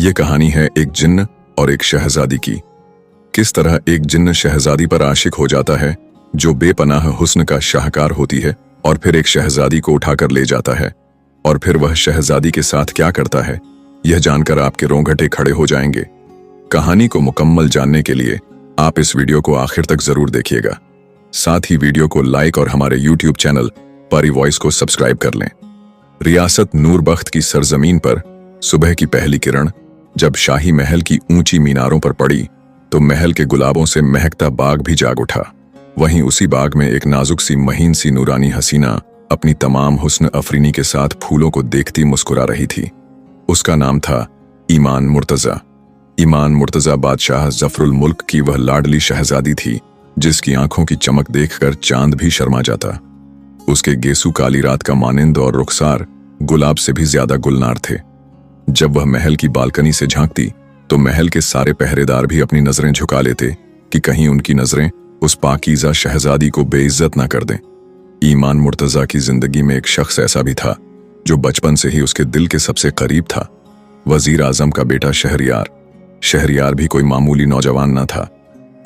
ये कहानी है एक जिन्न और एक शहजादी की। किस तरह एक जिन्न शहजादी पर आशिक हो जाता है जो बेपनाह हुस्न का शाहकार होती है, और फिर एक शहजादी को उठाकर ले जाता है, और फिर वह शहजादी के साथ क्या करता है, यह जानकर आपके रोंगटे खड़े हो जाएंगे। कहानी को मुकम्मल जानने के लिए आप इस वीडियो को आखिर तक जरूर देखिएगा। साथ ही वीडियो को लाइक और हमारे YouTube चैनल परी वॉइस को सब्सक्राइब कर लें। रियासत नूरबख्त की सरजमीन पर सुबह की पहली किरण जब शाही महल की ऊंची मीनारों पर पड़ी तो महल के गुलाबों से महकता बाग भी जाग उठा। वहीं उसी बाग में एक नाजुक सी महीन सी नूरानी हसीना अपनी तमाम हुस्न अफरीनी के साथ फूलों को देखती मुस्कुरा रही थी। उसका नाम था ईमान मुर्तजा। ईमान मुर्तजा बादशाह जफरुल मुल्क की वह लाडली शहजादी थी जिसकी आंखों की चमक देखकर चांद भी शर्मा जाता। उसके गेसू काली रात का मानिंद और रुखसार गुलाब से भी ज्यादा गुलनार थे। जब वह महल की बालकनी से झांकती तो महल के सारे पहरेदार भी अपनी नजरें झुका लेते कि कहीं उनकी नजरें उस पाकीज़ा शहजादी को बेइज्जत ना कर दें। ईमान मुर्तजा की जिंदगी में एक शख्स ऐसा भी था जो बचपन से ही उसके दिल के सबसे करीब था। वजीर आजम का बेटा शहरयार। शहरयार भी कोई मामूली नौजवान ना था।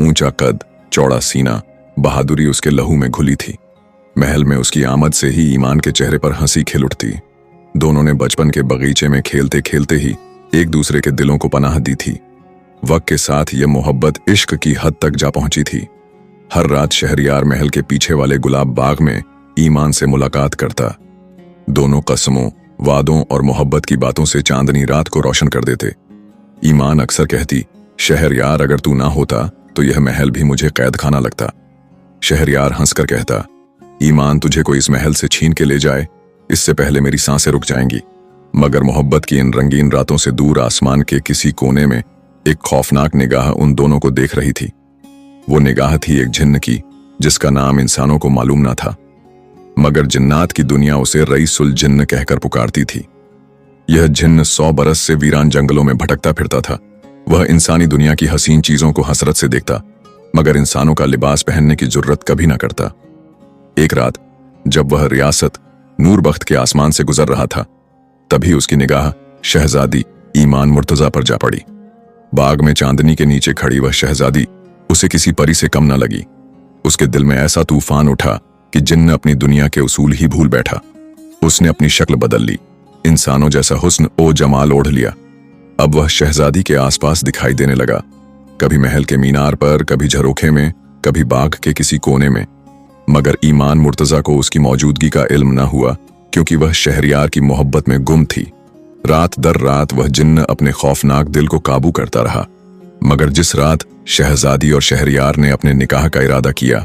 ऊंचा कद, चौड़ा सीना, बहादुरी उसके लहू में घुली थी। महल में उसकी आमद से ही ईमान के चेहरे पर हंसी खिल उठती। दोनों ने बचपन के बगीचे में खेलते खेलते ही एक दूसरे के दिलों को पनाह दी थी। वक्त के साथ यह मोहब्बत इश्क की हद तक जा पहुंची थी। हर रात शहरयार महल के पीछे वाले गुलाब बाग में ईमान से मुलाकात करता। दोनों कसमों, वादों और मोहब्बत की बातों से चांदनी रात को रोशन कर देते। ईमान अक्सर कहती, शहरयार अगर तू ना होता तो यह महल भी मुझे कैद खाना लगता। शहरयार हंसकर कहता, ईमान तुझे कोई इस महल से छीन के ले जाए इससे पहले मेरी सांसें रुक जाएंगी। मगर मोहब्बत की इन रंगीन रातों से दूर आसमान के किसी कोने में एक खौफनाक निगाह उन दोनों को देख रही थी। वो निगाह थी एक जिन्न की जिसका नाम इंसानों को मालूम ना था, मगर जिन्नात की दुनिया उसे रईसुल जिन्न कहकर पुकारती थी। यह जिन्न 100 बरस से वीरान जंगलों में भटकता फिरता था। वह इंसानी दुनिया की हसीन चीजों को हसरत से देखता, मगर इंसानों का लिबास पहनने की जुर्रत कभी ना करता। एक रात जब वह रियासत नूरबख्त के आसमान से गुजर रहा था, तभी उसकी निगाह शहजादी ईमान मुर्तजा पर जा पड़ी। बाग में चांदनी के नीचे खड़ी वह शहजादी उसे किसी परी से कम न लगी। उसके दिल में ऐसा तूफान उठा कि जिन्न अपनी दुनिया के उसूल ही भूल बैठा। उसने अपनी शक्ल बदल ली, इंसानों जैसा हुस्न ओ जमाल ओढ़ लिया। अब वह शहजादी के आसपास दिखाई देने लगा, कभी महल के मीनार पर, कभी झरोखे में, कभी बाग के किसी कोने में। मगर ईमान मुर्तजा को उसकी मौजूदगी का इल्म न हुआ, क्योंकि वह शहरयार की मोहब्बत में गुम थी। रात दर रात वह जिन्न अपने खौफनाक दिल को काबू करता रहा। मगर जिस रात शहजादी और शहरयार ने अपने निकाह का इरादा किया,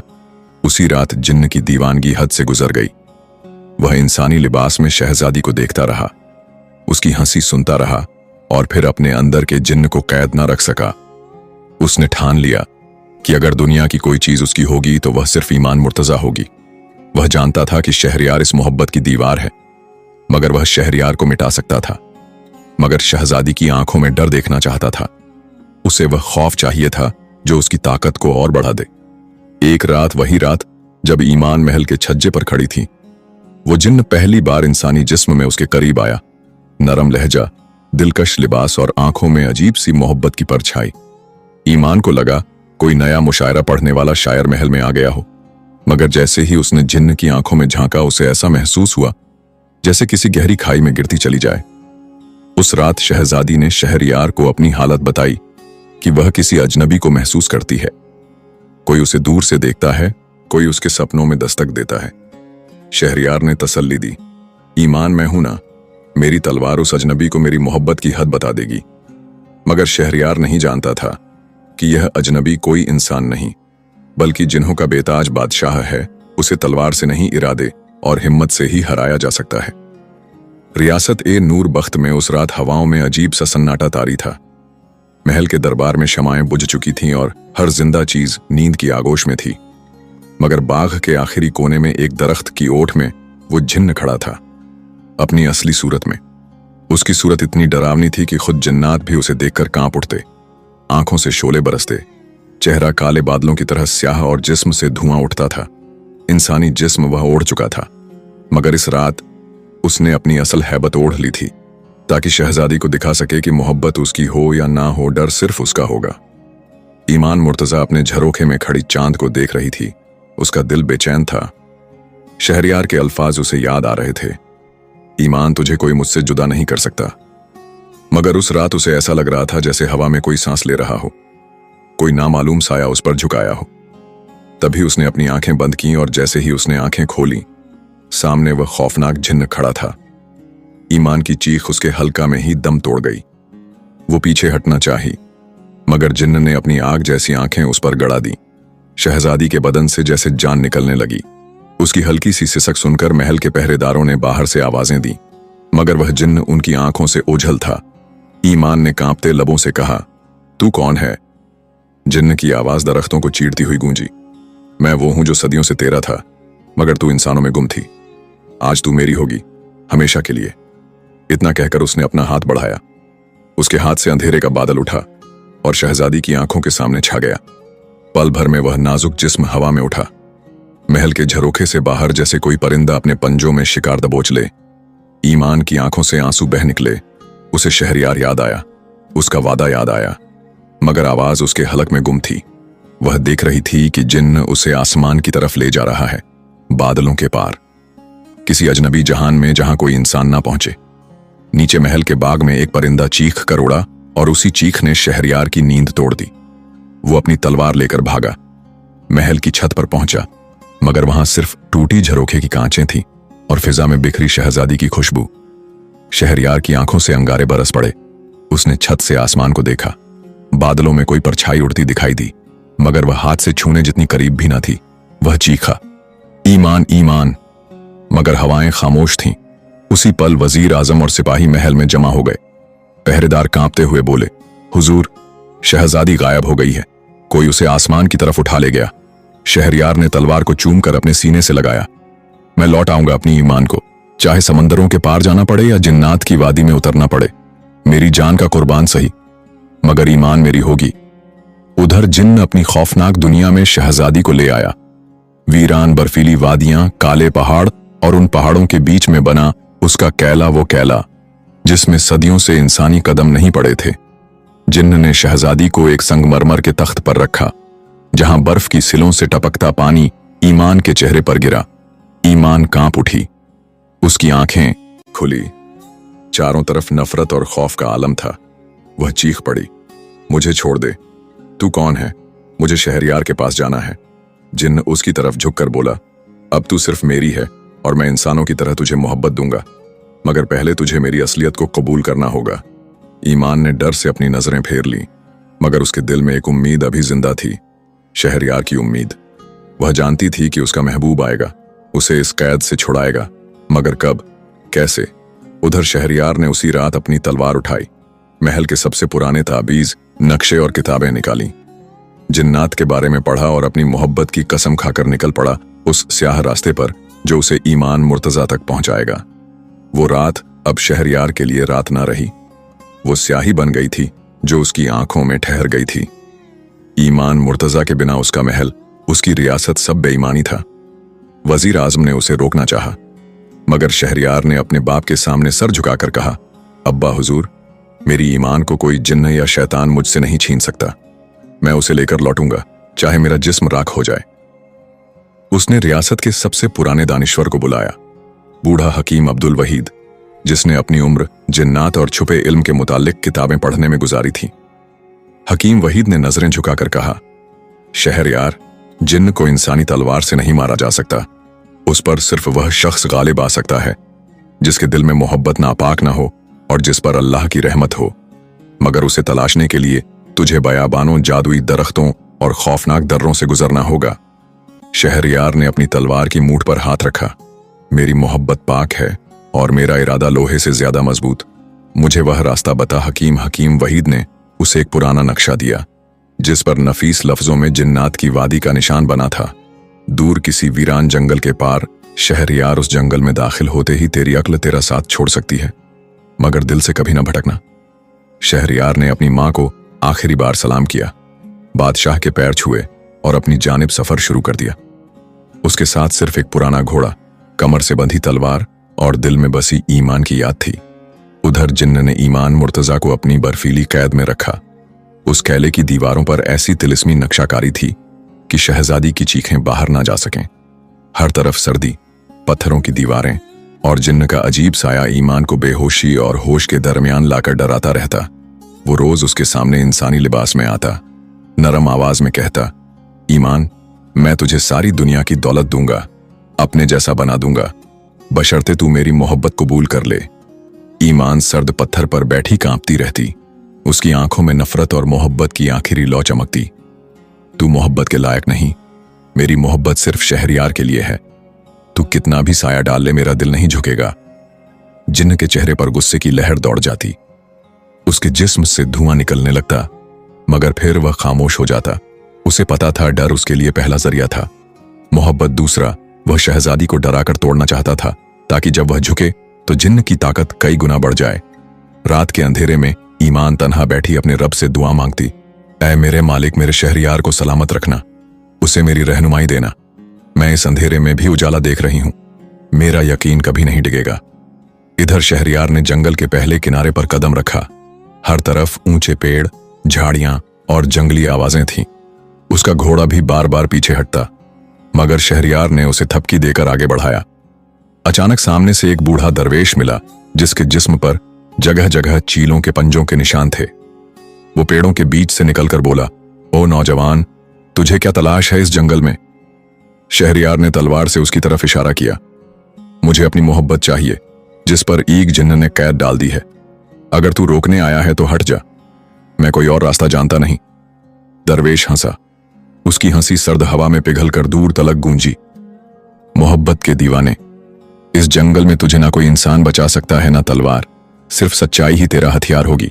उसी रात जिन्न की दीवानगी हद से गुजर गई। वह इंसानी लिबास में शहजादी को देखता रहा, उसकी हंसी सुनता रहा, और फिर अपने अंदर के जिन्न को कैद न रख सका। उसने ठान लिया कि अगर दुनिया की कोई चीज उसकी होगी तो वह सिर्फ ईमान मुर्तजा होगी। वह जानता था कि शहरयार इस मोहब्बत की दीवार है, मगर वह शहरयार को मिटा सकता था। मगर शहजादी की आंखों में डर देखना चाहता था। उसे वह खौफ चाहिए था जो उसकी ताकत को और बढ़ा दे। एक रात, वही रात जब ईमान महल के छज्जे पर खड़ी थी, वो जिन्न पहली बार इंसानी जिस्म में उसके करीब आया। नरम लहजा, दिलकश लिबास और आंखों में अजीब सी मोहब्बत की परछाई। ईमान को लगा कोई नया मुशायरा पढ़ने वाला शायर महल में आ गया हो। मगर जैसे ही उसने जिन्न की आंखों में झांका, उसे ऐसा महसूस हुआ जैसे किसी गहरी खाई में गिरती चली जाए। उस रात शहजादी ने शहरयार को अपनी हालत बताई कि वह किसी अजनबी को महसूस करती है। कोई उसे दूर से देखता है, कोई उसके सपनों में दस्तक देता है। शहरयार ने तसल्ली दी, ईमान मैं हूं ना, मेरी तलवार उस अजनबी को मेरी मोहब्बत की हद बता देगी। मगर शहरयार नहीं जानता था कि यह अजनबी कोई इंसान नहीं, बल्कि जिन्हों का बेताज बादशाह है। उसे तलवार से नहीं, इरादे और हिम्मत से ही हराया जा सकता है। रियासत ए नूरबख्त में उस रात हवाओं में अजीब सा सन्नाटा तारी था। महल के दरबार में शमाएं बुझ चुकी थीं और हर जिंदा चीज नींद की आगोश में थी। मगर बाग के आखिरी कोने में एक दरख्त की ओट में वो जिन्न खड़ा था, अपनी असली सूरत में। उसकी सूरत इतनी डरावनी थी कि खुद जिन्नात भी उसे देखकर कांप उठते। आंखों से शोले बरसते, चेहरा काले बादलों की तरह स्याह और जिस्म से धुआं उठता था। इंसानी जिस्म वह ओढ़ चुका था, मगर इस रात उसने अपनी असल हैबत ओढ़ ली थी। ताकि शहजादी को दिखा सके कि मोहब्बत उसकी हो या ना हो, डर सिर्फ उसका होगा। ईमान मुर्तजा अपने झरोखे में खड़ी चांद को देख रही थी। उसका दिल बेचैन था। शहरयार के अल्फाज उसे याद आ रहे थे, ईमान तुझे कोई मुझसे जुदा नहीं कर सकता। मगर उस रात उसे ऐसा लग रहा था जैसे हवा में कोई सांस ले रहा हो, कोई नामालूम साया उस पर झुकाया हो। तभी उसने अपनी आंखें बंद की और जैसे ही उसने आंखें खोली, सामने वह खौफनाक जिन्न खड़ा था। ईमान की चीख उसके हल्का में ही दम तोड़ गई। वो पीछे हटना चाही, मगर जिन्न ने अपनी आग जैसी आंखें उस पर गड़ा दी। शहजादी के बदन से जैसे जान निकलने लगी। उसकी हल्की सी सिसक सुनकर महल के पहरेदारों ने बाहर से आवाजें दी, मगर वह जिन्न उनकी आंखों से ओझल था। ईमान ने कांपते लबों से कहा, तू कौन है? जिन्न की आवाज दरख्तों को चीरती हुई गूंजी, मैं वो हूं जो सदियों से तेरा था, मगर तू इंसानों में गुम थी। आज तू मेरी होगी, हमेशा के लिए। इतना कहकर उसने अपना हाथ बढ़ाया। उसके हाथ से अंधेरे का बादल उठा और शहजादी की आंखों के सामने छा गया। पल भर में वह नाजुक जिस्म हवा में उठा। महल के झरोखे से बाहर जैसे कोई परिंदा अपने पंजों में शिकार दबोच ले। ईमान की आंखों से आंसू बह निकले। उसे शहरयार याद आया, उसका वादा याद आया, मगर आवाज उसके हलक में गुम थी। वह देख रही थी कि जिन्न उसे आसमान की तरफ ले जा रहा है, बादलों के पार, किसी अजनबी जहान में जहां कोई इंसान ना पहुंचे। नीचे महल के बाग में एक परिंदा चीख कर उड़ा और उसी चीख ने शहरयार की नींद तोड़ दी। वो अपनी तलवार लेकर भागा, महल की छत पर पहुंचा, मगर वहां सिर्फ टूटी झरोखे की कांचें थीं और फिजा में बिखरी शहजादी की खुशबू। शहरयार की आंखों से अंगारे बरस पड़े। उसने छत से आसमान को देखा। बादलों में कोई परछाई उड़ती दिखाई दी, मगर वह हाथ से छूने जितनी करीब भी न थी। वह चीखा, ईमान ईमान, मगर हवाएं खामोश थीं। उसी पल वजीर आजम और सिपाही महल में जमा हो गए। पहरेदार कांपते हुए बोले, हुजूर, शहजादी गायब हो गई है, कोई उसे आसमान की तरफ उठा ले गया। शहरयार ने तलवार को चूम कर अपने सीने से लगाया। मैं लौट आऊंगा अपनी ईमान को, चाहे समंदरों के पार जाना पड़े या जिन्नात की वादी में उतरना पड़े। मेरी जान का कुर्बान सही, मगर ईमान मेरी होगी। उधर जिन्न अपनी खौफनाक दुनिया में शहजादी को ले आया। वीरान बर्फीली वादियां, काले पहाड़ और उन पहाड़ों के बीच में बना उसका कैला, वो कैला जिसमें सदियों से इंसानी कदम नहीं पड़े थे। जिन्न ने शहजादी को एक संगमरमर के तख्त पर रखा, जहां बर्फ की सिलों से टपकता पानी ईमान के चेहरे पर गिरा। ईमान कांप उठी, उसकी आंखें खुली। चारों तरफ नफरत और खौफ का आलम था। वह चीख पड़ी, मुझे छोड़ दे, तू कौन है? मुझे शहरयार के पास जाना है। जिन्न उसकी तरफ झुककर बोला, अब तू सिर्फ मेरी है और मैं इंसानों की तरह तुझे मोहब्बत दूंगा, मगर पहले तुझे मेरी असलियत को कबूल करना होगा। ईमान ने डर से अपनी नजरें फेर लीं, मगर उसके दिल में एक उम्मीद अभी जिंदा थी, शहरयार की उम्मीद। वह जानती थी कि उसका महबूब आएगा, उसे इस कैद से छुड़ाएगा, मगर कब, कैसे? उधर शहरयार ने उसी रात अपनी तलवार उठाई, महल के सबसे पुराने ताबीज, नक्शे और किताबें निकाली, जिन्नात के बारे में पढ़ा और अपनी मोहब्बत की कसम खाकर निकल पड़ा उस स्याह रास्ते पर जो उसे ईमान मुर्तजा तक पहुंचाएगा। वो रात अब शहरयार के लिए रात ना रही, वो स्याही बन गई थी जो उसकी आंखों में ठहर गई थी। ईमान मुर्तजा के बिना उसका महल, उसकी रियासत सब बेईमानी था। वजीर आजम ने उसे रोकना चाहा, मगर शहरयार ने अपने बाप के सामने सर झुकाकर कहा, अब्बा हुजूर, मेरी ईमान को कोई जिन्न या शैतान मुझसे नहीं छीन सकता। मैं उसे लेकर लौटूंगा, चाहे मेरा जिस्म राख हो जाए। उसने रियासत के सबसे पुराने दानिश्वर को बुलाया, बूढ़ा हकीम अब्दुल वहीद, जिसने अपनी उम्र जिन्नात और छुपे इल्म के मुतालिक किताबें पढ़ने में गुजारी थी। हकीम वहीद ने नजरें झुकाकर कहा, शहरयार, जिन्न को इंसानी तलवार से नहीं मारा जा सकता। उस पर सिर्फ वह शख्स गालिब आ सकता है जिसके दिल में मोहब्बत नापाक ना हो और जिस पर अल्लाह की रहमत हो। मगर उसे तलाशने के लिए तुझे बयाबानों, जादुई दरख्तों और खौफनाक दर्रों से गुजरना होगा। शहरयार ने अपनी तलवार की मूठ पर हाथ रखा, मेरी मोहब्बत पाक है और मेरा इरादा लोहे से ज्यादा मजबूत। मुझे वह रास्ता बता। हकीम वहीद ने उसे एक पुराना नक्शा दिया जिस पर नफीस लफ्जों में जिन्नात की वादी का निशान बना था। दूर किसी वीरान जंगल के पार, शहरयार, उस जंगल में दाखिल होते ही तेरी अक्ल तेरा साथ छोड़ सकती है, मगर दिल से कभी ना भटकना। शहरयार ने अपनी मां को आखिरी बार सलाम किया, बादशाह के पैर छुए और अपनी जानिब सफर शुरू कर दिया। उसके साथ सिर्फ एक पुराना घोड़ा, कमर से बंधी तलवार और दिल में बसी ईमान की याद थी। उधर जिन्न ने ईमान मुर्तजा को अपनी बर्फीली कैद में रखा। उस कैले की दीवारों पर ऐसी तिलिस्मी नक्शाकारी थी कि शहजादी की चीखें बाहर ना जा सकें। हर तरफ सर्दी, पत्थरों की दीवारें और जिन्न का अजीब साया ईमान को बेहोशी और होश के दरमियान लाकर डराता रहता। वो रोज उसके सामने इंसानी लिबास में आता, नरम आवाज में कहता, ईमान, मैं तुझे सारी दुनिया की दौलत दूंगा, अपने जैसा बना दूंगा, बशर्ते तू मेरी मोहब्बत कबूल कर ले। ईमान सर्द पत्थर पर बैठी कांपती रहती, उसकी आंखों में नफरत और मोहब्बत की आखिरी लौ चमकती। तू मोहब्बत के लायक नहीं, मेरी मोहब्बत सिर्फ शहरयार के लिए है। तू कितना भी साया डाल ले, मेरा दिल नहीं झुकेगा। जिन्न के चेहरे पर गुस्से की लहर दौड़ जाती, उसके जिस्म से धुआं निकलने लगता, मगर फिर वह खामोश हो जाता। उसे पता था डर उसके लिए पहला जरिया था, मोहब्बत दूसरा। वह शहजादी को डराकर तोड़ना चाहता था ताकि जब वह झुके तो जिन्न की ताकत कई गुना बढ़ जाए। रात के अंधेरे में ईमान तन्हा बैठी अपने रब से दुआ मांगती, ऐ मेरे मालिक, मेरे शहरयार को सलामत रखना, उसे मेरी रहनुमाई देना। मैं इस अंधेरे में भी उजाला देख रही हूं, मेरा यकीन कभी नहीं डिगेगा। इधर शहरयार ने जंगल के पहले किनारे पर कदम रखा। हर तरफ ऊंचे पेड़, झाड़ियां और जंगली आवाजें थीं। उसका घोड़ा भी बार बार पीछे हटता, मगर शहरयार ने उसे थपकी देकर आगे बढ़ाया। अचानक सामने से एक बूढ़ा दरवेश मिला, जिसके जिस्म पर जगह जगह चीलों के पंजों के निशान थे। वो पेड़ों के बीच से निकलकर बोला, ओ नौजवान, तुझे क्या तलाश है इस जंगल में? शहरयार ने तलवार से उसकी तरफ इशारा किया, मुझे अपनी मोहब्बत चाहिए, जिस पर ईग जिन्न ने कैद डाल दी है। अगर तू रोकने आया है तो हट जा, मैं कोई और रास्ता जानता नहीं। दरवेश हंसा, उसकी हंसी सर्द हवा में पिघलकर दूर तलक गूंजी। मोहब्बत के दीवाने, इस जंगल में तुझे ना कोई इंसान बचा सकता है ना तलवार, सिर्फ सच्चाई ही तेरा हथियार होगी।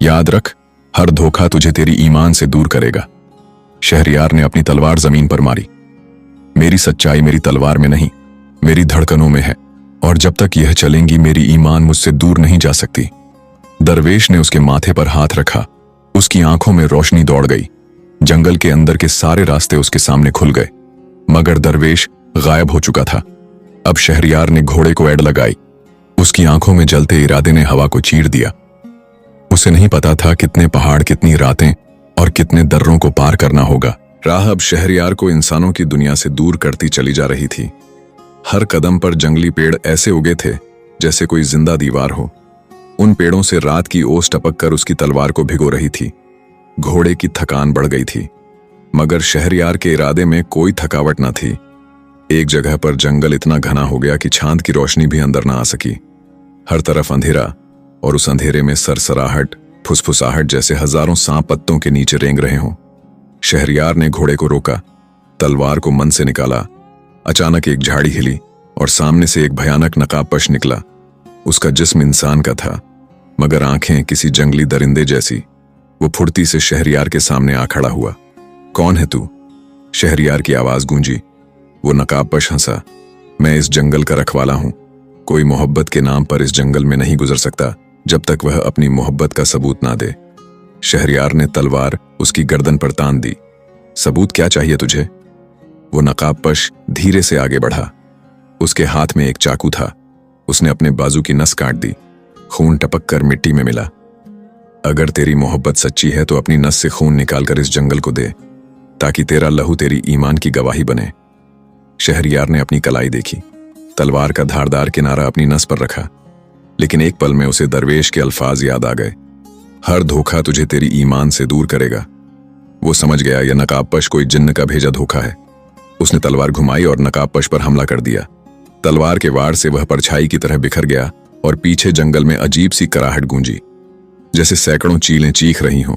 याद रख, हर धोखा तुझे तेरी ईमान से दूर करेगा। शहरयार ने अपनी तलवार जमीन पर मारी। मेरी सच्चाई मेरी तलवार में नहीं, मेरी धड़कनों में है, और जब तक यह चलेंगी मेरी ईमान मुझसे दूर नहीं जा सकती। दरवेश ने उसके माथे पर हाथ रखा, उसकी आंखों में रोशनी दौड़ गई। जंगल के अंदर के सारे रास्ते उसके सामने खुल गए, मगर दरवेश गायब हो चुका था। अब शहरयार ने घोड़े को एड़ लगाई। उसकी आंखों में जलते इरादे ने हवा को चीर दिया। उसे नहीं पता था कितने पहाड़, कितनी रातें और कितने दर्रों को पार करना होगा। राह अब शहरयार को इंसानों की दुनिया से दूर करती चली जा रही थी। हर कदम पर जंगली पेड़ ऐसे उगे थे जैसे कोई जिंदा दीवार हो। उन पेड़ों से रात की ओस टपक कर उसकी तलवार को भिगो रही थी। घोड़े की थकान बढ़ गई थी, मगर शहरयार के इरादे में कोई थकावट न थी। एक जगह पर जंगल इतना घना हो गया कि चांद की रोशनी भी अंदर न आ सकी। हर तरफ अंधेरा, और उस अंधेरे में सरसराहट, फुसफुसाहट जैसे हजारों सांप पत्तों के नीचे रेंग रहे हों। शहरयार ने घोड़े को रोका, तलवार को मन से निकाला। अचानक एक झाड़ी हिली और सामने से एक भयानक नकाबपोश निकला। उसका जिस्म इंसान का था, मगर आंखें किसी जंगली दरिंदे जैसी। वो फुर्ती से शहरयार के सामने आ खड़ा हुआ। कौन है तू? शहरयार की आवाज गूंजी। वो नकाबपोश हंसा, मैं इस जंगल का रखवाला हूं। कोई मोहब्बत के नाम पर इस जंगल में नहीं गुजर सकता जब तक वह अपनी मोहब्बत का सबूत ना दे। शहरयार ने तलवार उसकी गर्दन पर तान दी। सबूत क्या चाहिए तुझे? वो नकाबपोश धीरे से आगे बढ़ा। उसके हाथ में एक चाकू था। उसने अपने बाजू की नस काट दी। खून टपक कर मिट्टी में मिला। अगर तेरी मोहब्बत सच्ची है तो अपनी नस से खून निकालकर इस जंगल को दे, ताकि तेरा लहू तेरी ईमान की गवाही बने। शहरयार ने अपनी कलाई देखी। तलवार का धारदार किनारा अपनी नस पर रखा, लेकिन एक पल में उसे दरवेश के अल्फाज याद आ गए, हर धोखा तुझे तेरी ईमान से दूर करेगा। वो समझ गया यह नकाबपोश कोई जिन्न का भेजा धोखा है। उसने तलवार घुमाई और नकाबपोश पर हमला कर दिया। तलवार के वार से वह परछाई की तरह बिखर गया और पीछे जंगल में अजीब सी कराहट गूंजी, जैसे सैकड़ों चीलें चीख रही हों।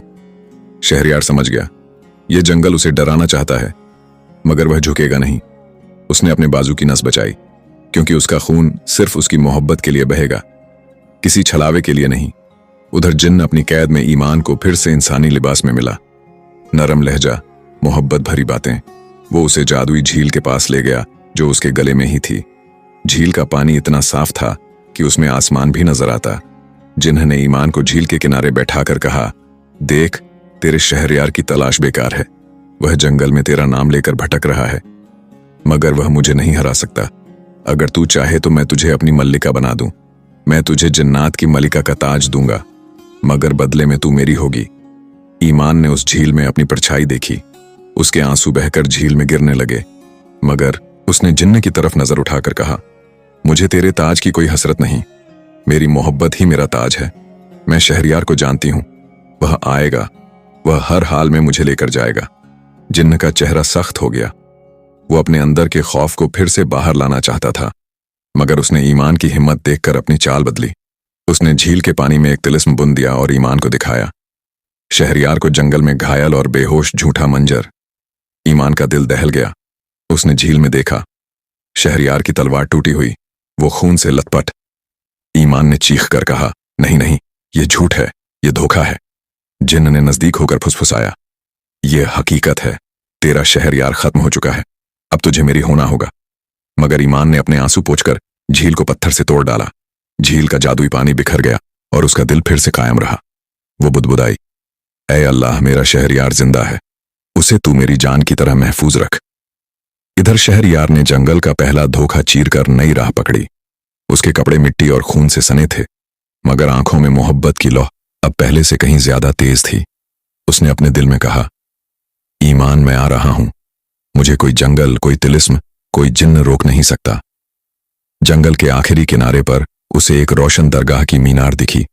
शहरयार समझ गया यह जंगल उसे डराना चाहता है, मगर वह झुकेगा नहीं। उसने अपने बाजू की नस बचाई, क्योंकि उसका खून सिर्फ उसकी मोहब्बत के लिए बहेगा, किसी छलावे के लिए नहीं। उधर जिन्न अपनी कैद में ईमान को फिर से इंसानी लिबास में मिला। नरम लहजा, मोहब्बत भरी बातें। वो उसे जादुई झील के पास ले गया जो उसके गले में ही थी। झील का पानी इतना साफ था कि उसमें आसमान भी नजर आता। जिन्न ने ईमान को झील के किनारे बैठाकर कहा, देख, तेरे शहरयार की तलाश बेकार है। वह जंगल में तेरा नाम लेकर भटक रहा है, मगर वह मुझे नहीं हरा सकता। अगर तू चाहे तो मैं तुझे अपनी मल्लिका बना दूं। मैं तुझे जन्नात की मलिका का ताज दूंगा, मगर बदले में तू मेरी होगी। ईमान ने उस झील में अपनी परछाई देखी। उसके आंसू बहकर झील में गिरने लगे, मगर उसने जिन्न की तरफ नजर उठाकर कहा, मुझे तेरे ताज की कोई हसरत नहीं, मेरी मोहब्बत ही मेरा ताज है। मैं शहरयार को जानती हूं, वह आएगा, वह हर हाल में मुझे लेकर जाएगा। जिन्न का चेहरा सख्त हो गया। वो अपने अंदर के खौफ को फिर से बाहर लाना चाहता था, मगर उसने ईमान की हिम्मत देखकर अपनी चाल बदली। उसने झील के पानी में एक तिलिस्म बुन दिया और ईमान को दिखाया। शहरयार को जंगल में घायल और बेहोश झूठा मंजर। ईमान का दिल दहल गया। उसने झील में देखा, शहरयार की तलवार टूटी हुई, वो खून से लथपथ। ईमान ने चीख कर कहा, नहीं नहीं, ये झूठ है, ये धोखा है। जिन्न ने नजदीक होकर फुसफुसाया, ये हकीकत है, तेरा शहरयार खत्म हो चुका है, अब तुझे मेरी होना होगा। मगर ईमान ने अपने आंसू पोंछकर झील को पत्थर से तोड़ डाला। झील का जादुई पानी बिखर गया और उसका दिल फिर से कायम रहा। वो बुदबुदाई, ऐ अल्लाह, मेरा शहरयार जिंदा है, उसे तू मेरी जान की तरह महफूज रख। इधर शहरयार ने जंगल का पहला धोखा चीरकर नई राह पकड़ी। उसके कपड़े मिट्टी और खून से सने थे, मगर आंखों में मोहब्बत की लौ अब पहले से कहीं ज्यादा तेज थी। उसने अपने दिल में कहा, ईमान, मैं आ रहा हूं, मुझे कोई जंगल, कोई तिलिस्म, कोई जिन्न रोक नहीं सकता। जंगल के आखिरी किनारे पर उसे एक रोशन दरगाह की मीनार दिखी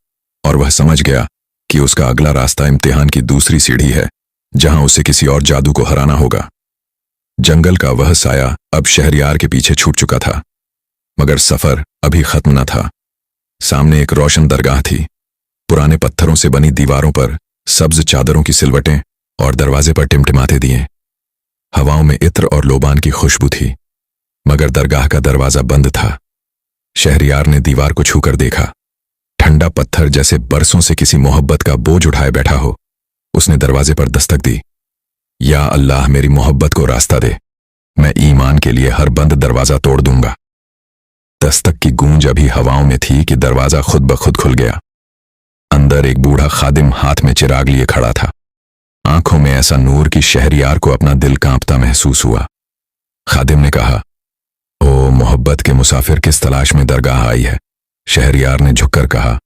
और वह समझ गया कि उसका अगला रास्ता इम्तिहान की दूसरी सीढ़ी है, जहां उसे किसी और जादू को हराना होगा। जंगल का वह साया अब शहरयार के पीछे छूट चुका था, मगर सफर अभी खत्म न था। सामने एक रोशन दरगाह थी। पुराने पत्थरों से बनी दीवारों पर सब्ज चादरों की सिलवटें और दरवाजे पर टिमटिमाते दिए। हवाओं में इत्र और लोबान की खुशबू थी, मगर दरगाह का दरवाजा बंद था। शहरयार ने दीवार को छूकर देखा। ठंडा पत्थर जैसे बरसों से किसी मोहब्बत का बोझ उठाए बैठा हो। उसने दरवाजे पर दस्तक दी। या अल्लाह, मेरी मोहब्बत को रास्ता दे, मैं ईमान के लिए हर बंद दरवाजा तोड़ दूंगा। दस्तक की गूंज अभी हवाओं में थी कि दरवाजा खुद ब खुद खुल गया। अंदर एक बूढ़ा खादिम हाथ में चिराग लिए खड़ा था। आंखों में ऐसा नूर कि शहरयार को अपना दिल कांपता महसूस हुआ। खादिम ने कहा, ओ मोहब्बत के मुसाफिर, किस तलाश में दरगाह आई है? शहरयार ने झुककर कहा,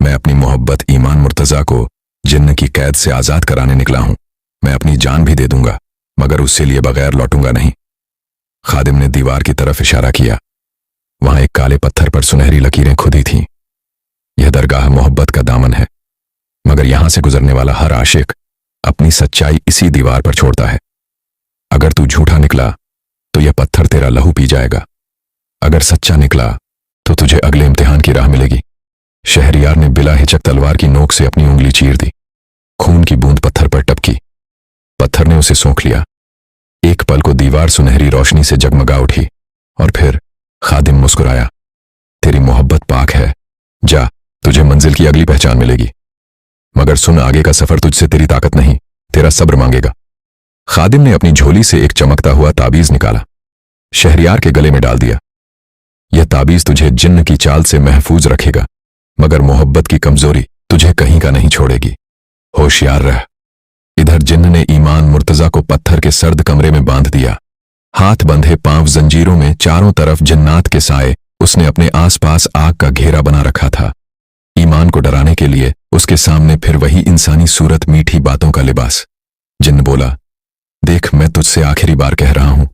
मैं अपनी मोहब्बत ईमान मुर्तजा को जिन्न की कैद से आजाद कराने निकला हूं। मैं अपनी जान भी दे दूंगा, मगर उससे लिए बगैर लौटूंगा नहीं। खादिम ने दीवार की तरफ इशारा किया। वहां एक काले पत्थर पर सुनहरी लकीरें खुदी थीं। यह दरगाह मोहब्बत का दामन है, मगर यहां से गुजरने वाला हर आशिक अपनी सच्चाई इसी दीवार पर छोड़ता है। अगर तू झूठा निकला तो यह पत्थर तेरा लहू पी जाएगा, अगर सच्चा निकला तो तुझे अगले इम्तिहान की राह मिलेगी। शहरयार ने बिला हिचक तलवार की नोक से अपनी उंगली चीर दी। खून की बूंद पत्थर पर टपकी। पत्थर ने उसे सोख लिया। एक पल को दीवार सुनहरी रोशनी से जगमगा उठी और फिर खादिम मुस्कुराया, तेरी मोहब्बत पाक है, जा, तुझे मंजिल की अगली पहचान मिलेगी। मगर सुन, आगे का सफर तुझसे तेरी ताकत नहीं, तेरा सब्र मांगेगा। खादिम ने अपनी झोली से एक चमकता हुआ ताबीज निकाला, शहरयार के गले में डाल दिया। यह ताबीज तुझे जिन्न की चाल से महफूज रखेगा, मगर मोहब्बत की कमजोरी तुझे कहीं का नहीं छोड़ेगी। होशियार रह। इधर जिन्न ने ईमान मुर्तजा को पत्थर के सर्द कमरे में बांध दिया। हाथ बंधे पांव जंजीरों में चारों तरफ जिन्नात के साए उसने अपने आसपास आग का घेरा बना रखा था। ईमान को डराने के लिए उसके सामने फिर वही इंसानी सूरत, मीठी बातों का लिबास। जिन्न बोला, देख, मैं तुझसे आखिरी बार कह रहा हूं,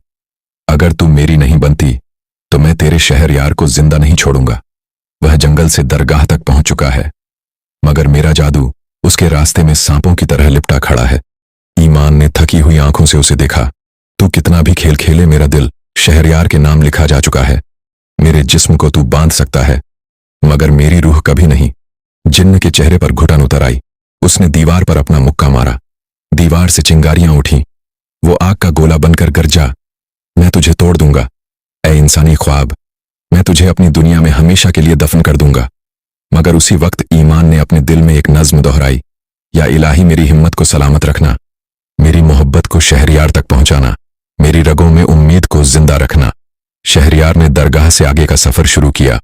अगर तू मेरी नहीं बनती तो मैं तेरे शहरयार को जिंदा नहीं छोड़ूंगा। वह जंगल से दरगाह तक पहुंच चुका है, मगर मेरा जादू उसके रास्ते में सांपों की तरह लिपटा खड़ा है। ईमान ने थकी हुई आंखों से उसे देखा। तू कितना भी खेल खेले, मेरा दिल शहरयार के नाम लिखा जा चुका है। मेरे जिस्म को तू बांध सकता है, मगर मेरी रूह कभी नहीं। जिन्न के चेहरे पर घुटन उतर आई। उसने दीवार पर अपना मुक्का मारा। दीवार से चिंगारियां उठी। वो आग का गोला बनकर गरजा, मैं तुझे तोड़ दूंगा, ऐ इंसानी ख्वाब, मैं तुझे अपनी दुनिया में हमेशा के लिए दफन कर दूंगा। मगर उसी वक्त ईमान ने अपने दिल में एक नज्म दोहराई, या इलाही, मेरी हिम्मत को सलामत रखना, मेरी मोहब्बत को शहरयार तक पहुंचाना, मेरी रगों में उम्मीद को जिंदा रखना। शहरयार ने दरगाह से आगे का सफर शुरू किया।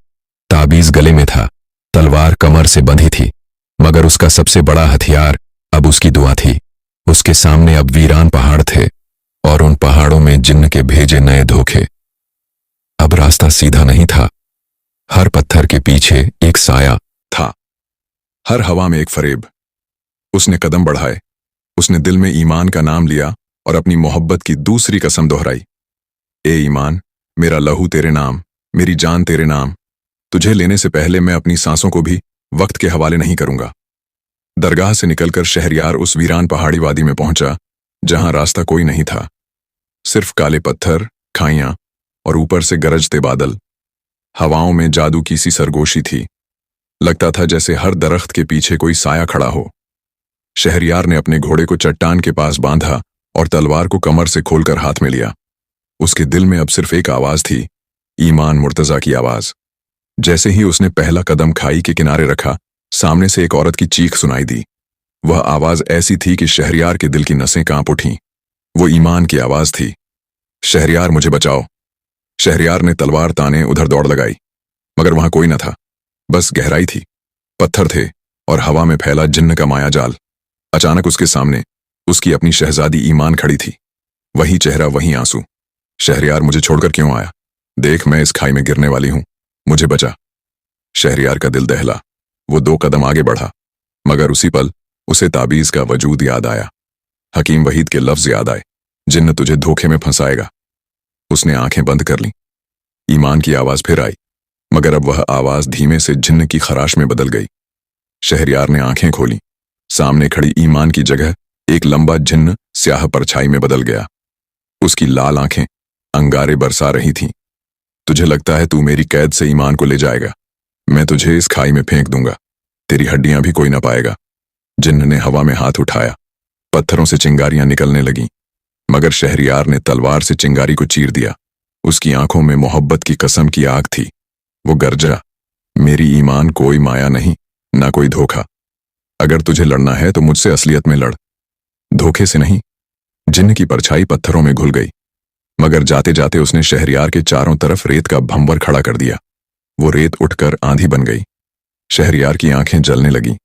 ताबीज गले में था, तलवार कमर से बंधी थी, मगर उसका सबसे बड़ा हथियार अब उसकी दुआ थी। उसके सामने अब वीरान पहाड़ थे और उन पहाड़ों में जिन्न के भेजे नए धोखे। अब रास्ता सीधा नहीं था, हर पत्थर के पीछे एक साया था, हर हवा में एक फरेब। उसने कदम बढ़ाए, उसने दिल में ईमान का नाम लिया और अपनी मोहब्बत की दूसरी कसम दोहराई। ए ईमान, मेरा लहू तेरे नाम, मेरी जान तेरे नाम, तुझे लेने से पहले मैं अपनी सांसों को भी वक्त के हवाले नहीं करूंगा। दरगाह से निकलकर शहरयार उस वीरान पहाड़ी वादी में पहुंचा, जहां रास्ता कोई नहीं था, सिर्फ काले पत्थर, खाइयां और ऊपर से गरजते बादल। हवाओं में जादू की सी सरगोशी थी, लगता था जैसे हर दरख्त के पीछे कोई साया खड़ा हो। शहरयार ने अपने घोड़े को चट्टान के पास बांधा और तलवार को कमर से खोलकर हाथ में लिया। उसके दिल में अब सिर्फ एक आवाज थी, ईमान मुर्तजा की आवाज। जैसे ही उसने पहला कदम खाई के किनारे रखा, सामने से एक औरत की चीख सुनाई दी। वह आवाज ऐसी थी कि शहरयार के दिल की नसें कांप उठीं। वो ईमान की आवाज थी, शहरयार मुझे बचाओ। शहरयार ने तलवार ताने उधर दौड़ लगाई, मगर वहां कोई न था, बस गहराई थी, पत्थर थे और हवा में फैला जिन्न का माया जाल। अचानक उसके सामने उसकी अपनी शहजादी ईमान खड़ी थी, वही चेहरा, वही आंसू। शहरयार, मुझे छोड़कर क्यों आया? देख, मैं इस खाई में गिरने वाली हूं, मुझे बचा। शहरयार का दिल दहला, वो 2 कदम आगे बढ़ा, मगर उसी पल उसे ताबीज का वजूद याद आया। हकीम वहीद के लफ्ज याद आए, जिन्न तुझे धोखे में फंसाएगा। उसने आंखें बंद कर लीं। ईमान की आवाज फिर आई, मगर अब वह आवाज धीमे से जिन्न की खराश में बदल गई। शहरयार ने आंखें खोली, सामने खड़ी ईमान की जगह एक लंबा जिन्न स्याह परछाई में बदल गया। उसकी लाल आंखें अंगारे बरसा रही थीं। तुझे लगता है तू मेरी कैद से ईमान को ले जाएगा? मैं तुझे इस खाई में फेंक दूंगा, तेरी हड्डियां भी कोई ना पाएगा। जिन्न ने हवा में हाथ उठाया, पत्थरों से चिंगारियां निकलने लगीं, मगर शहरयार ने तलवार से चिंगारी को चीर दिया। उसकी आंखों में मोहब्बत की कसम की आग थी। वो गरजा, मेरी ईमान कोई माया नहीं, ना कोई धोखा। अगर तुझे लड़ना है तो मुझसे असलियत में लड़, धोखे से नहीं। जिन्न की परछाई पत्थरों में घुल गई, मगर जाते जाते उसने शहरयार के चारों तरफ रेत का भंवर खड़ा कर दिया। वो रेत उठकर आंधी बन गई। शहरयार की आंखें जलने लगीं,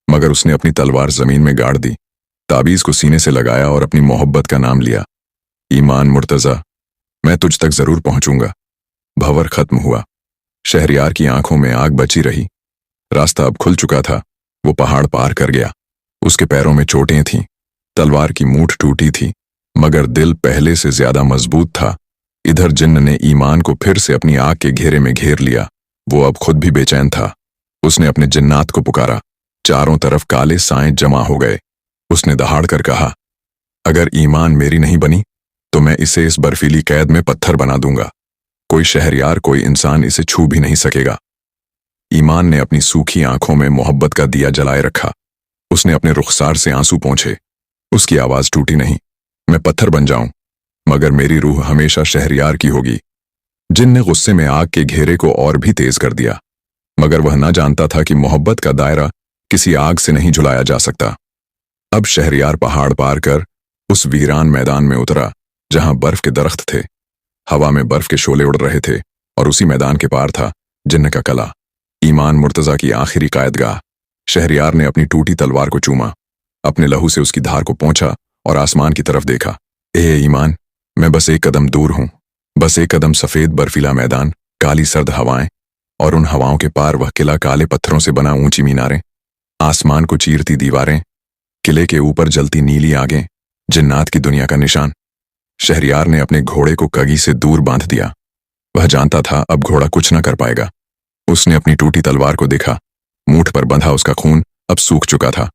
मगर उसने अपनी तलवार जमीन में गाड़ दी, ताबीज को सीने से लगाया और अपनी मोहब्बत का नाम लिया। ईमान मुर्तजा, मैं तुझ तक जरूर पहुंचूंगा। भंवर खत्म हुआ। शहरयार की आंखों में आग बची रही। रास्ता अब खुल चुका था। वो पहाड़ पार कर गया। उसके पैरों में चोटें थीं, तलवार की मूठ टूटी थी, मगर दिल पहले से ज्यादा मजबूत था। इधर जिन्न ने ईमान को फिर से अपनी आग के घेरे में घेर लिया। वो अब खुद भी बेचैन था। उसने अपने जिन्नात को पुकारा। चारों तरफ काले साए जमा हो गए। उसने दहाड़ कर कहा, अगर ईमान मेरी नहीं बनी तो मैं इसे इस बर्फीली कैद में पत्थर बना दूंगा। कोई शहरयार, कोई इंसान इसे छू भी नहीं सकेगा। ईमान ने अपनी सूखी आंखों में मोहब्बत का दिया जलाए रखा। उसने अपने रुखसार से आंसू पोंछे। उसकी आवाज टूटी नहीं, मैं पत्थर बन जाऊं, मगर मेरी रूह हमेशा शहरयार की होगी। जिन्न ने गुस्से में आग के घेरे को और भी तेज कर दिया, मगर वह ना जानता था कि मोहब्बत का दायरा किसी आग से नहीं झुलाया जा सकता। अब शहरयार पहाड़ पार कर उस वीरान मैदान में उतरा, जहां बर्फ के दरख्त थे। हवा में बर्फ के शोले उड़ रहे थे, और उसी मैदान के पार था जिन्न का कला, ईमान मुर्तजा की आखिरी कायदगाह। शहरयार ने अपनी टूटी तलवार को चूमा, अपने लहू से उसकी धार को पोंछा और आसमान की तरफ देखा। ए ईमान, मैं बस एक कदम दूर हूं, बस एक कदम। सफेद बर्फीला मैदान, काली सर्द हवाएं, और उन हवाओं के पार वह किला, काले पत्थरों से बना ऊंची मीनारें, आसमान को चीरती दीवारें, किले के ऊपर जलती नीली आगें, जिन्नात की दुनिया का निशान। शहरयार ने अपने घोड़े को कगी से दूर बांध दिया। वह जानता था अब घोड़ा कुछ न कर पाएगा। उसने अपनी टूटी तलवार को देखा। मूठ पर बंधा उसका खून अब सूख चुका था,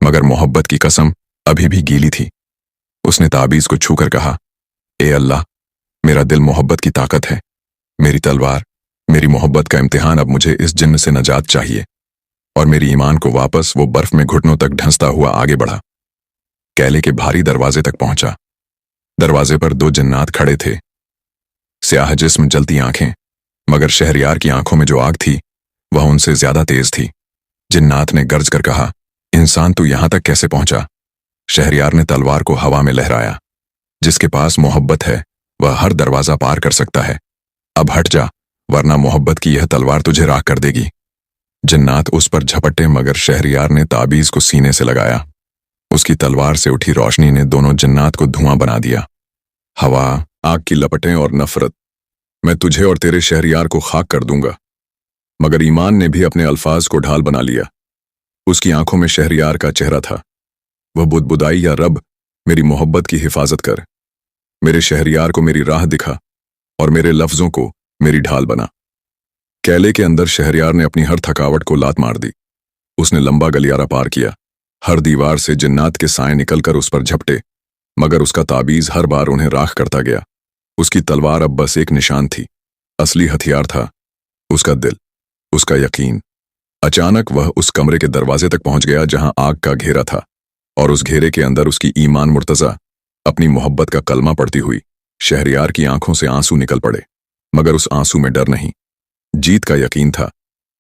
मगर मोहब्बत की कसम अभी भी गीली थी। उसने ताबीज को छूकर कहा, ए अल्लाह, मेरा दिल मोहब्बत की ताकत है, मेरी तलवार, मेरी मोहब्बत का इम्तिहान। अब मुझे इस जिन्न से नजात चाहिए। और मेरी ईमान को वापस। वो बर्फ में घुटनों तक ढंसता हुआ आगे बढ़ा, कैले के भारी दरवाजे तक पहुंचा। दरवाजे पर 2 जिन्नात खड़े थे, स्याह जिस्म, जलती आंखें, मगर शहरयार की आंखों में जो आग थी वह उनसे ज्यादा तेज थी। जिन्नात ने गर्ज कर कहा, इंसान तू यहां तक कैसे पहुंचा? शहरयार ने तलवार को हवा में लहराया, जिसके पास मोहब्बत है वह हर दरवाजा पार कर सकता है। अब हट जा, वरना मोहब्बत की यह तलवार तुझे राख कर देगी। जिन्नात उस पर झपटे, मगर शहरयार ने ताबीज को सीने से लगाया। उसकी तलवार से उठी रोशनी ने दोनों जिन्नात को धुआं बना दिया। हवा, आग की लपटें और नफरत, मैं तुझे और तेरे शहरयार को खाक कर दूंगा। मगर ईमान ने भी अपने अल्फाज को ढाल बना लिया। उसकी आंखों में शहरयार का चेहरा था। वह बुदबुदाई, या रब, मेरी मोहब्बत की हिफाजत कर। मेरे शहरयार को मेरी राह दिखा और मेरे लफ्जों को मेरी ढाल बना। कैले के अंदर शहरयार ने अपनी हर थकावट को लात मार दी। उसने लंबा गलियारा पार किया। हर दीवार से जिन्नात के साए निकलकर उस पर झपटे, मगर उसका ताबीज हर बार उन्हें राख करता गया। उसकी तलवार अब बस एक निशान थी। असली हथियार था उसका दिल, उसका यकीन। अचानक वह उस कमरे के दरवाजे तक पहुंच गया जहां आग का घेरा था, और उस घेरे के अंदर उसकी ईमान मुर्तजा अपनी मोहब्बत का कलमा पढ़ती हुई। शहरयार की आंखों से आंसू निकल पड़े, मगर उस आंसू में डर नहीं, जीत का यकीन था।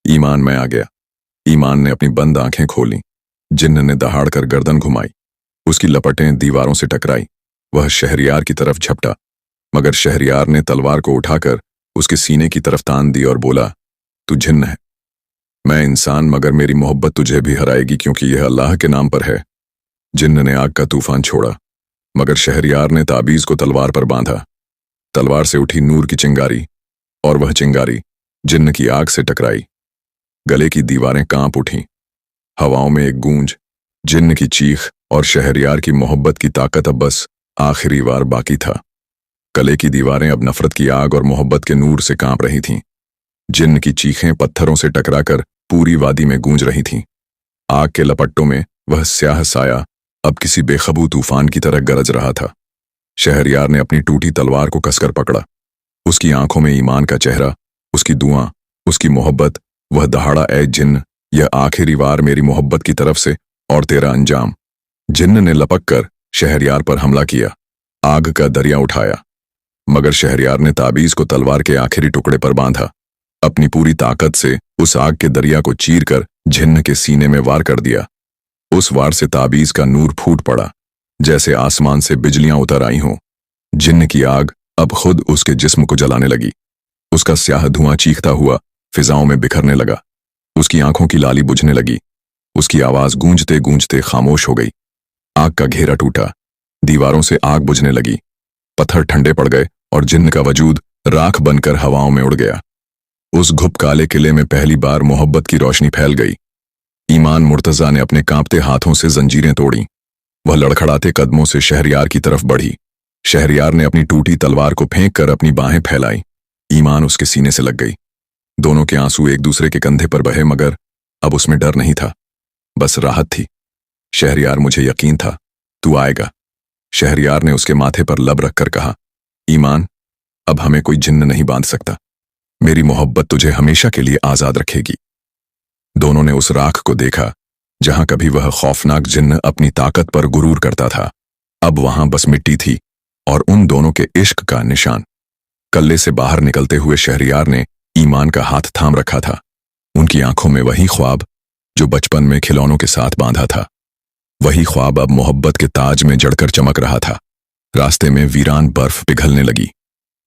ईमान में आ गया। ईमान ने अपनी बंद आंखें खोली। जिन्न ने दहाड़कर गर्दन घुमाई। उसकी लपटें दीवारों से टकराई। वह शहरयार की तरफ झपटा, मगर शहरयार ने तलवार को उठाकर उसके सीने की तरफ तान दी और बोला, तू जिन्न है, मैं इंसान, मगर मेरी मोहब्बत तुझे भी हराएगी, क्योंकि यह अल्लाह के नाम पर है। जिन्न ने आग का तूफान छोड़ा, मगर शहरयार ने ताबीज को तलवार पर बांधा। तलवार से उठी नूर की चिंगारी, और वह चिंगारी जिन्न की आग से टकराई। गले की दीवारें कांप उठीं। हवाओं में एक गूंज, जिन्न की चीख और शहरयार की मोहब्बत की ताकत अब बस आखिरी वार बाकी था। गले की दीवारें अब नफरत की आग और मोहब्बत के नूर से कांप रही थीं। जिन्न की चीखें पत्थरों से टकराकर पूरी वादी में गूंज रही थीं। आग के लपट्टों में वह स्याह साया अब किसी बेखबू तूफान की तरह गरज रहा था। शहरयार ने अपनी टूटी तलवार को कसकर पकड़ा। उसकी आंखों में ईमान का चेहरा, उसकी दुआ, उसकी मोहब्बत। वह दहाड़ा, ए जिन्न, यह आखिरी वार मेरी मोहब्बत की तरफ से, और तेरा अंजाम। जिन्न ने लपक कर शहरयार पर हमला किया, आग का दरिया उठाया, मगर शहरयार ने ताबीज को तलवार के आखिरी टुकड़े पर बांधा। अपनी पूरी ताकत से उस आग के दरिया को चीरकर जिन्न के सीने में वार कर दिया। उस वार से ताबीज का नूर फूट पड़ा, जैसे आसमान से बिजलियां उतर आई हों। जिन्न की आग अब खुद उसके जिस्म को जलाने लगी। उसका स्याह धुआं चीखता हुआ फिजाओं में बिखरने लगा। उसकी आंखों की लाली बुझने लगी। उसकी आवाज गूंजते गूंजते खामोश हो गई। आग का घेरा टूटा। दीवारों से आग बुझने लगी। पत्थर ठंडे पड़ गए और जिन्न का वजूद राख बनकर हवाओं में उड़ गया। उस घुप काले किले में पहली बार मोहब्बत की रोशनी फैल गई। ईमान मुर्तजा ने अपने कांपते हाथों से जंजीरें तोड़ी। वह लड़खड़ाते कदमों से शहरयार की तरफ बढ़ी। शहरयार ने अपनी टूटी तलवार को फेंक कर अपनी बाहें फैलाई। ईमान उसके सीने से लग गई। दोनों के आंसू एक दूसरे के कंधे पर बहे, मगर अब उसमें डर नहीं था, बस राहत थी। शहरयार, मुझे यकीन था तू आएगा। शहरयार ने उसके माथे पर लब रखकर कहा, ईमान, अब हमें कोई जिन्न नहीं बांध सकता। मेरी मोहब्बत तुझे हमेशा के लिए आजाद रखेगी। दोनों ने उस राख को देखा जहां कभी वह खौफनाक जिन्न अपनी ताकत पर गुरूर करता था। अब वहां बस मिट्टी थी और उन दोनों के इश्क का निशान। कल्ले से बाहर निकलते हुए शहरयार ने ईमान का हाथ थाम रखा था। उनकी आंखों में वही ख्वाब जो बचपन में खिलौनों के साथ बांधा था। वही ख्वाब अब मोहब्बत के ताज में जड़कर चमक रहा था। रास्ते में वीरान बर्फ पिघलने लगी।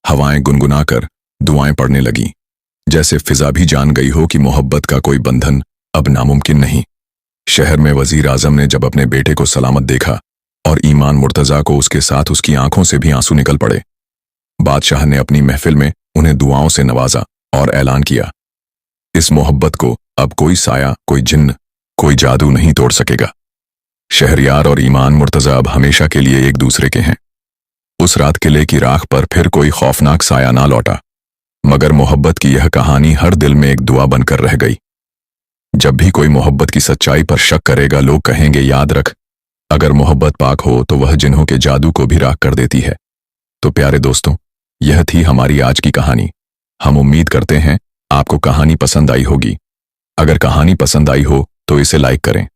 हवाएं गुनगुनाकर दुआएं पड़ने लगीं, जैसे फिजा भी जान गई हो कि मोहब्बत का कोई बंधन अब नामुमकिन नहीं। शहर में वजीर आजम ने जब अपने बेटे को सलामत देखा और ईमान मुर्तजा को उसके साथ उसकी आंखों से भी आंसू निकल पड़े। बादशाह ने अपनी महफिल में उन्हें दुआओं से नवाजा और ऐलान किया, इस मोहब्बत को अब कोई साया, कोई जिन्न, कोई जादू नहीं तोड़ सकेगा। शहरयार और ईमान मुर्तजा अब हमेशा के लिए एक दूसरे के हैं। उस रात किले की राख पर फिर कोई खौफनाक साया ना लौटा, मगर मोहब्बत की यह कहानी हर दिल में एक दुआ बनकर रह गई। जब भी कोई मोहब्बत की सच्चाई पर शक करेगा, लोग कहेंगे, याद रख, अगर मोहब्बत पाक हो तो वह जिन्हों के जादू को भी राख कर देती है। तो प्यारे दोस्तों, यह थी हमारी आज की कहानी। हम उम्मीद करते हैं आपको कहानी पसंद आई होगी। अगर कहानी पसंद आई हो तो इसे लाइक करें